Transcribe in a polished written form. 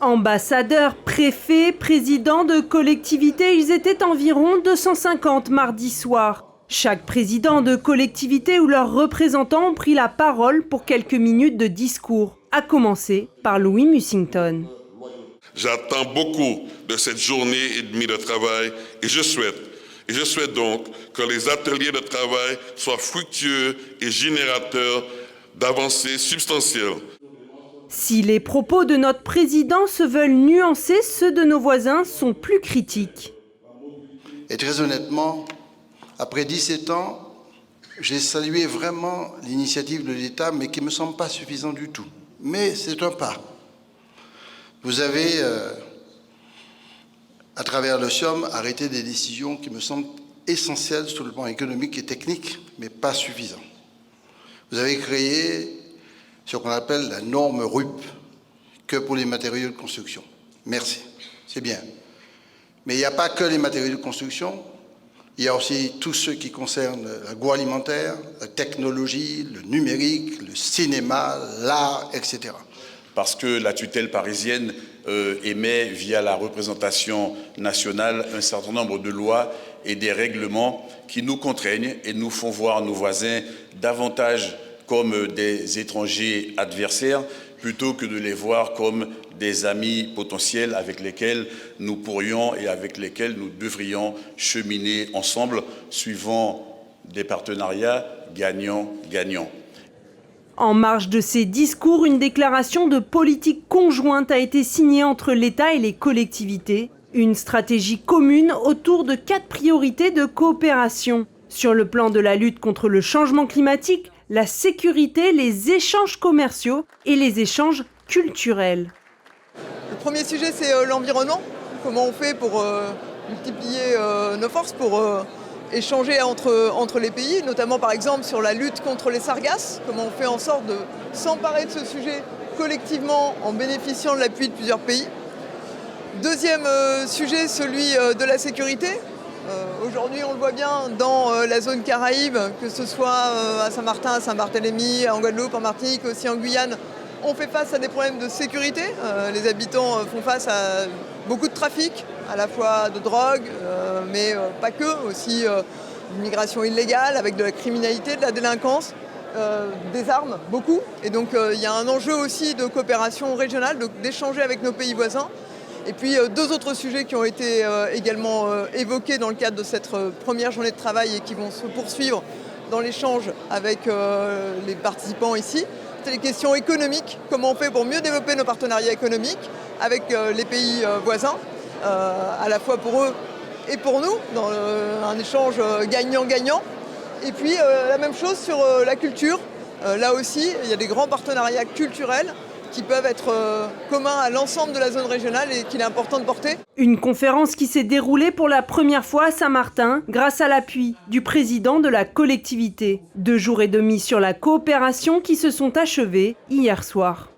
Ambassadeurs, préfets, présidents de collectivités, ils étaient environ 250 mardi soir. Chaque président de collectivité ou leurs représentants ont pris la parole pour quelques minutes de discours, à commencer par Louis Mussington. J'attends beaucoup de cette journée et demie de travail et je souhaite donc que les ateliers de travail soient fructueux et générateurs d'avancées substantielles. Si les propos de notre président se veulent nuancés, ceux de nos voisins sont plus critiques. Et très honnêtement, après 17 ans, j'ai salué vraiment l'initiative de l'État, mais qui ne me semble pas suffisant du tout. Mais c'est un pas. Vous avez, à travers le SIOM, arrêté des décisions qui me semblent essentielles sur le plan économique et technique, mais pas suffisantes. Vous avez créé ce qu'on appelle la norme RUP, que pour les matériaux de construction. Merci, c'est bien. Mais il n'y a pas que les matériaux de construction, il y a aussi tout ce qui concerne l'agroalimentaire, la technologie, le numérique, le cinéma, l'art, etc. Parce que la tutelle parisienne émet, via la représentation nationale, un certain nombre de lois et des règlements qui nous contraignent et nous font voir nos voisins davantage comme des étrangers adversaires, plutôt que de les voir comme des amis potentiels avec lesquels nous pourrions et avec lesquels nous devrions cheminer ensemble, suivant des partenariats gagnant-gagnant. En marge de ces discours, une déclaration de politique conjointe a été signée entre l'État et les collectivités. Une stratégie commune autour de 4 priorités de coopération. Sur le plan de la lutte contre le changement climatique, la sécurité, les échanges commerciaux et les échanges culturels. Le premier sujet, c'est l'environnement. Comment on fait pour multiplier nos forces, pour échanger entre les pays, notamment par exemple sur la lutte contre les sargasses. Comment on fait en sorte de s'emparer de ce sujet collectivement en bénéficiant de l'appui de plusieurs pays. Deuxième sujet, celui de la sécurité. Aujourd'hui, on le voit bien dans la zone Caraïbe, que ce soit à Saint-Martin, à Saint-Barthélemy, en Guadeloupe, en Martinique, aussi en Guyane. On fait face à des problèmes de sécurité. Les habitants font face à beaucoup de trafic, à la fois de drogue, mais pas que, aussi d'immigration illégale, avec de la criminalité, de la délinquance, des armes, beaucoup. Et donc il y a un enjeu aussi de coopération régionale, d'échanger avec nos pays voisins. Et puis 2 autres sujets qui ont été également évoqués dans le cadre de cette première journée de travail et qui vont se poursuivre dans l'échange avec les participants ici. C'est les questions économiques, comment on fait pour mieux développer nos partenariats économiques avec les pays voisins, à la fois pour eux et pour nous, dans un échange gagnant-gagnant. Et puis la même chose sur la culture. Là aussi, il y a des grands partenariats culturels qui peuvent être communs à l'ensemble de la zone régionale et qu'il est important de porter. Une conférence qui s'est déroulée pour la première fois à Saint-Martin grâce à l'appui du président de la collectivité. 2 jours et demi sur la coopération qui se sont achevés hier soir.